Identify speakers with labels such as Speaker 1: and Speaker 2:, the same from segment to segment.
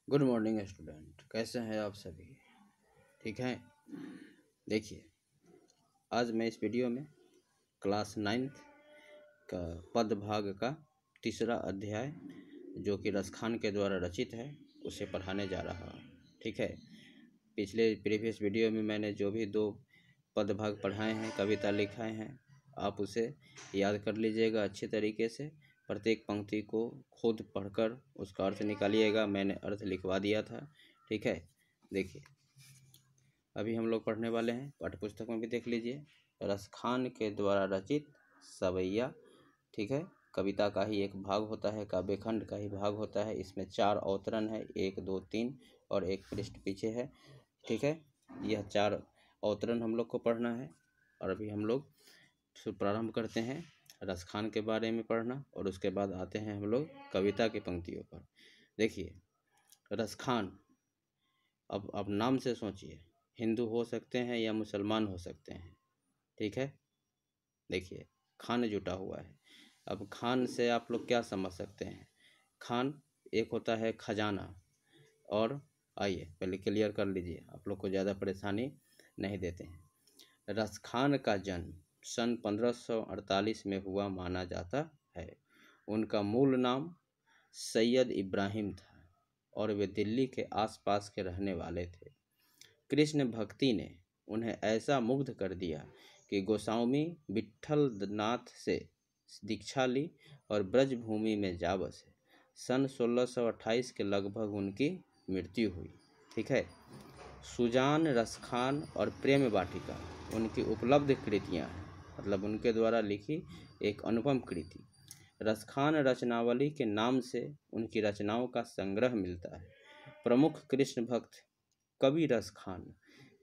Speaker 1: Good morning student, कैसे हैं आप सभी? ठीक हैं। देखिए, आज मैं इस वीडियो में क्लास 9th का पद भाग का तीसरा अध्याय जो कि रसखान के द्वारा रचित है उसे पढ़ाने जा रहा हूँ। ठीक है। पिछले प्रीवियस वीडियो में मैंने जो भी 2 पद भाग पढ़ाए हैं, कविता लिखाए हैं, आप उसे याद कर लीजिएगा अच्छे तरीके से। प्रत्येक पंक्ति को खुद पढ़कर उसका अर्थ निकालिएगा। मैंने अर्थ लिखवा दिया था। ठीक है। देखिए, अभी हम लोग पढ़ने वाले हैं, पाठ्य पुस्तक में भी देख लीजिए, रसखान के द्वारा रचित सवैया। ठीक है। कविता का ही एक भाग होता है, काव्यखंड का ही भाग होता है। इसमें 4 अवतरण है, 1, 2, 3 और एक पृष्ठ पीछे है। ठीक है। यह 4 अवतरण हम लोग को पढ़ना है और अभी हम लोग प्रारंभ करते हैं रसखान के बारे में पढ़ना और उसके बाद आते हैं हम लोग कविता की पंक्तियों पर। देखिए, रसखान, अब नाम से सोचिए, हिंदू हो सकते हैं या मुसलमान हो सकते हैं। ठीक है। देखिए, खान जुटा हुआ है। अब खान से आप लोग क्या समझ सकते हैं? खान एक होता है खजाना। और आइए पहले क्लियर कर लीजिए, आप लोग को ज़्यादा परेशानी नहीं देते हैं। रसखान का जन्म सन 1548 में हुआ माना जाता है। उनका मूल नाम सैयद इब्राहिम था और वे दिल्ली के आसपास के रहने वाले थे। कृष्ण भक्ति ने उन्हें ऐसा मुग्ध कर दिया कि गोस्वामी विट्ठल नाथ से दीक्षा ली और ब्रजभूमि में जा बसे। सन 1628 के लगभग उनकी मृत्यु हुई। ठीक है। सुजान, रसखान और प्रेम वाटिका उनकी उपलब्ध कृतियाँ हैं, मतलब उनके द्वारा लिखी एक अनुपम कृति। रसखान रचनावली के नाम से उनकी रचनाओं का संग्रह मिलता है। प्रमुख कृष्ण भक्त कवि रसखान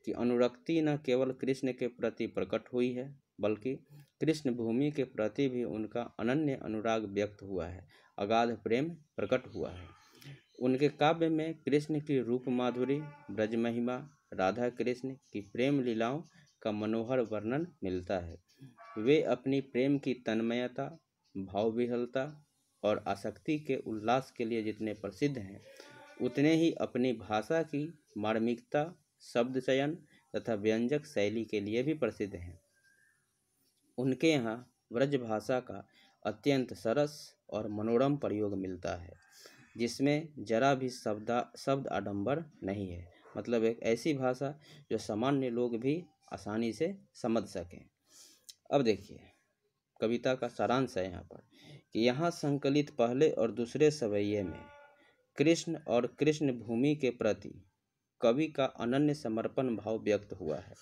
Speaker 1: की अनुरक्ति न केवल कृष्ण के प्रति प्रकट हुई है, बल्कि कृष्ण भूमि के प्रति भी उनका अनन्य अनुराग व्यक्त हुआ है, अगाध प्रेम प्रकट हुआ है। उनके काव्य में कृष्ण की रूप माधुरी, ब्रज महिमा, राधा कृष्ण की प्रेम लीलाओं का मनोहर वर्णन मिलता है। वे अपनी प्रेम की तन्मयता, भावविह्वलता और आसक्ति के उल्लास के लिए जितने प्रसिद्ध हैं, उतने ही अपनी भाषा की मार्मिकता, शब्द चयन तथा व्यंजक शैली के लिए भी प्रसिद्ध हैं। उनके यहाँ ब्रज भाषा का अत्यंत सरस और मनोरम प्रयोग मिलता है, जिसमें जरा भी शब्द आडंबर नहीं है। मतलब एक ऐसी भाषा जो सामान्य लोग भी आसानी से समझ सकें। अब देखिए, कविता का सारांश है यहाँ पर कि यहाँ संकलित पहले और दूसरे सवैये में कृष्ण और कृष्ण भूमि के प्रति कवि का अनन्य समर्पण भाव व्यक्त हुआ है।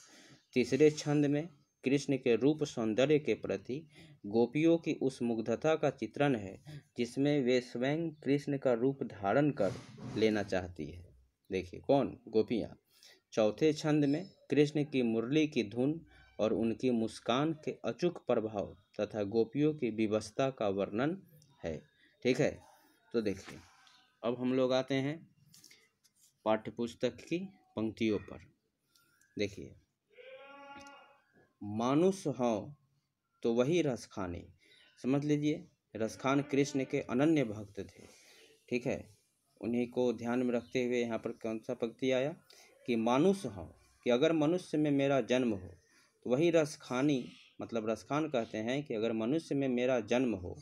Speaker 1: तीसरे छंद में कृष्ण के रूप सौंदर्य के प्रति गोपियों की उस मुग्धता का चित्रण है जिसमें वे स्वयं कृष्ण का रूप धारण कर लेना चाहती है। देखिए, कौन? गोपियाँ। चौथे छंद में कृष्ण की मुरली की धुन और उनकी मुस्कान के अचूक प्रभाव तथा गोपियों की विवशता का वर्णन है। ठीक है। तो देखिए, अब हम लोग आते हैं पाठ्यपुस्तक की पंक्तियों पर। देखिए, मानुष हो तो वही रसखानी। समझ लीजिए, रसखान कृष्ण के अनन्य भक्त थे। ठीक है। उन्हीं को ध्यान में रखते हुए यहाँ पर कौन सा पंक्ति आया कि मानुष हो, कि अगर मनुष्य में मेरा जन्म हो तो वही रसखानी। मतलब रसखान कहते हैं कि अगर मनुष्य में मेरा जन्म हो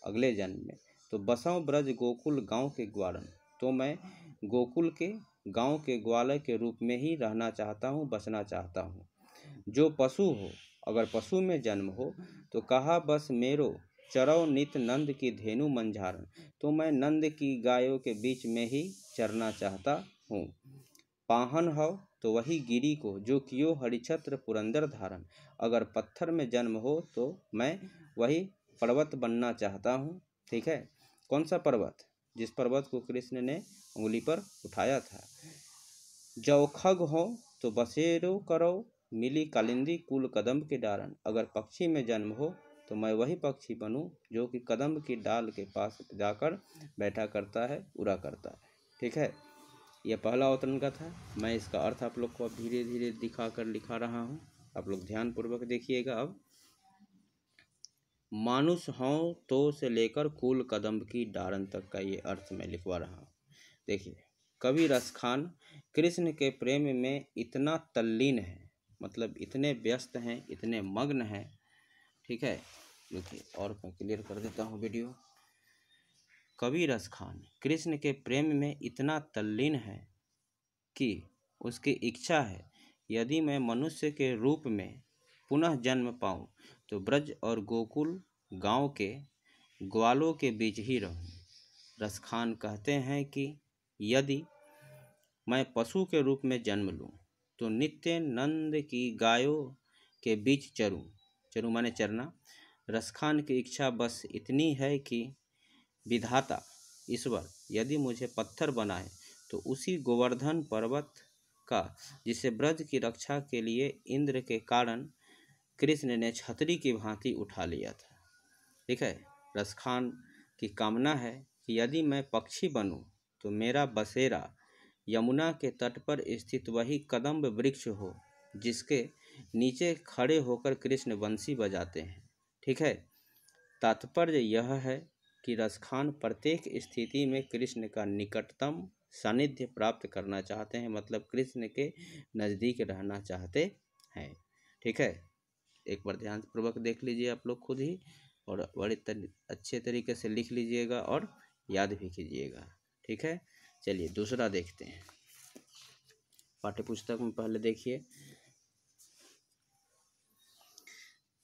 Speaker 1: अगले जन्म में, तो बसों ब्रज गोकुल गांव के ग्वालन, तो मैं गोकुल के गांव के ग्वालय के रूप में ही रहना चाहता हूँ, बसना चाहता हूँ। जो पशु हो, अगर पशु में जन्म हो तो कहा बस मेरो चरौ नित नंद की धेनु मंझारण, तो मैं नंद की गायों के बीच में ही चरना चाहता हूँ। पाहन हो तो वही गिरी को जो कियो हरिछत्र पुरंदर धारण, अगर पत्थर में जन्म हो तो मैं वही पर्वत बनना चाहता हूँ। ठीक है। कौन सा पर्वत? जिस पर्वत को कृष्ण ने उंगली पर उठाया था। जौ खग हो तो बसेरो करो मिली कालिंदी कुल कदम्ब के डारण, अगर पक्षी में जन्म हो तो मैं वही पक्षी बनूं जो कि कदम्ब की डाल के पास जाकर बैठा करता है, उड़ा करता है। ठीक है। यह पहला अवतरण का था। मैं इसका अर्थ आप लोग को अब धीरे धीरे दिखाकर लिखा रहा हूँ, आप लोग ध्यानपूर्वक देखिएगा। अब मानुष हों तो से लेकर कुल कदम्ब की डारण तक का ये अर्थ मैं लिखवा रहा हूँ। देखिए, कवि रसखान कृष्ण के प्रेम में इतना तल्लीन है, मतलब इतने व्यस्त हैं, इतने मग्न हैं। ठीक है, देखिए और मैं क्लियर कर देता हूँ वीडियो। कवि रसखान कृष्ण के प्रेम में इतना तल्लीन है कि उसकी इच्छा है यदि मैं मनुष्य के रूप में पुनः जन्म पाऊँ तो ब्रज और गोकुल गांव के ग्वालों के बीच ही रहूं। रसखान कहते हैं कि यदि मैं पशु के रूप में जन्म लूं तो नित्य नंद की गायों के बीच चरूं माने चरना। रसखान की इच्छा बस इतनी है कि विधाता ईश्वर यदि मुझे पत्थर बनाए तो उसी गोवर्धन पर्वत का, जिसे ब्रज की रक्षा के लिए इंद्र के कारण कृष्ण ने छतरी की भांति उठा लिया था। ठीक है, रसखान की कामना है कि यदि मैं पक्षी बनूं तो मेरा बसेरा यमुना के तट पर स्थित वही कदम्ब वृक्ष हो जिसके नीचे खड़े होकर कृष्ण बंसी बजाते हैं। ठीक है, तात्पर्य यह है कि रसखान प्रत्येक स्थिति में कृष्ण का निकटतम सानिध्य प्राप्त करना चाहते हैं, मतलब कृष्ण के नज़दीक रहना चाहते हैं। ठीक है, एक बार ध्यानपूर्वक देख लीजिए आप लोग खुद ही, और बड़े अच्छे तरीके से लिख लीजिएगा और याद भी कीजिएगा। ठीक है, चलिए दूसरा देखते हैं। पाठ्यपुस्तक में पहले देखिए,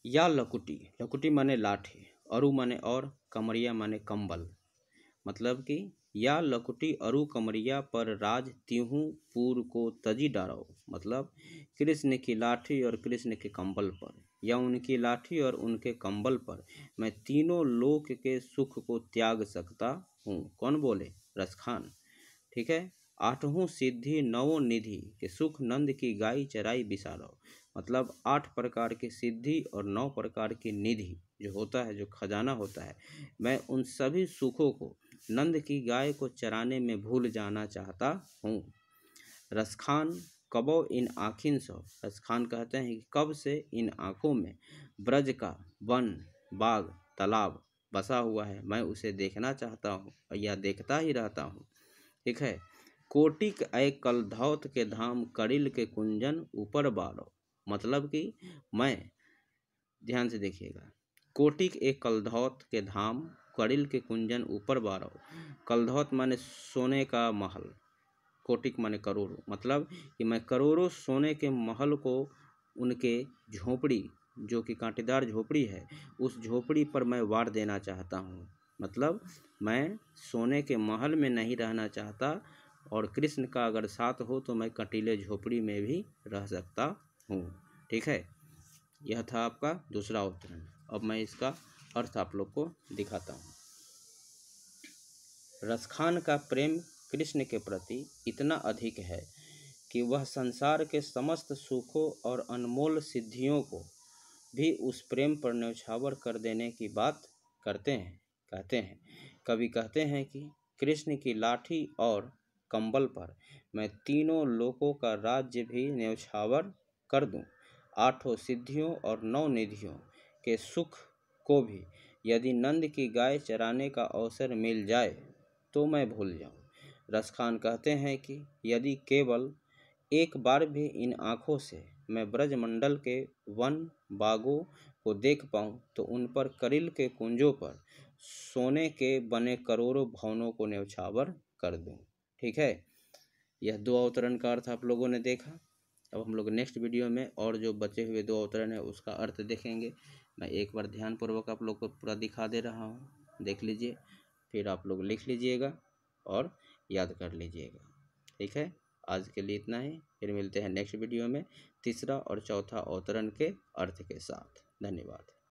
Speaker 1: या लकुटी माने लाठी, अरु माने और, कमरिया माने कंबल। मतलब कि या लकुटी अरु कमरिया पर राज तिहूं पूर को तजी डारो, मतलब कृष्ण की लाठी और कृष्ण के कंबल पर, या उनकी लाठी और उनके कंबल पर मैं तीनों लोक के सुख को त्याग सकता हूँ। कौन बोले? रसखान। ठीक है, आठों सिद्धि नवों निधि के सुख नंद की गाय चराई बिसारो, मतलब 8 प्रकार की सिद्धि और 9 प्रकार की निधि जो होता है, जो खजाना होता है, मैं उन सभी सुखों को नंद की गाय को चराने में भूल जाना चाहता हूँ। रसखान कबो इन आँखिन सो, रसखान कहते हैं कि कब से इन आँखों में ब्रज का वन बाग तालाब बसा हुआ है, मैं उसे देखना चाहता हूँ या देखता ही रहता हूँ। ठीक है, कोटिक ऐ कलधौत के धाम कड़िल के कुंजन ऊपर बारो, मतलब कि मैं, ध्यान से देखिएगा, कोटिक एक कलधौत के धाम कड़िल के कुंजन ऊपर बारो। कलधौत माने सोने का महल, कोटिक माने करोड़ों, मतलब कि मैं करोड़ों सोने के महल को उनके झोपड़ी, जो कि कांटेदार झोपड़ी है, उस झोपड़ी पर मैं वार देना चाहता हूँ। मतलब मैं सोने के महल में नहीं रहना चाहता, और कृष्ण का अगर साथ हो तो मैं कटीले झोपड़ी में भी रह सकता हूँ। ठीक है, यह था आपका दूसरा अवतरण। अब मैं इसका अर्थ आप लोग को दिखाता हूँ। रसखान का प्रेम कृष्ण के प्रति इतना अधिक है कि वह संसार के समस्त सुखों और अनमोल सिद्धियों को भी उस प्रेम पर न्यौछावर कर देने की बात कहते हैं। कवि कहते हैं कि कृष्ण की लाठी और कंबल पर मैं तीनों लोकों का राज्य भी न्यौछावर कर दूं, 8 सिद्धियों और 9 निधियों के सुख को भी यदि नंद की गाय चराने का अवसर मिल जाए तो मैं भूल जाऊं। रसखान कहते हैं कि यदि केवल एक बार भी इन आँखों से मैं ब्रजमंडल के वन बागों को देख पाऊं तो उन पर करिल के कुंजों पर सोने के बने करोड़ों भवनों को न्यौछावर कर दूं। ठीक है, यह 2 अवतरण का अर्थ आप लोगों ने देखा। अब हम लोग नेक्स्ट वीडियो में और जो बचे हुए 2 अवतरण है उसका अर्थ देखेंगे। मैं एक बार ध्यानपूर्वक आप लोग को पूरा दिखा दे रहा हूँ, देख लीजिए, फिर आप लोग लिख लीजिएगा और याद कर लीजिएगा। ठीक है, आज के लिए इतना ही, फिर मिलते हैं नेक्स्ट वीडियो में तीसरा और चौथा अवतरण के अर्थ के साथ। धन्यवाद।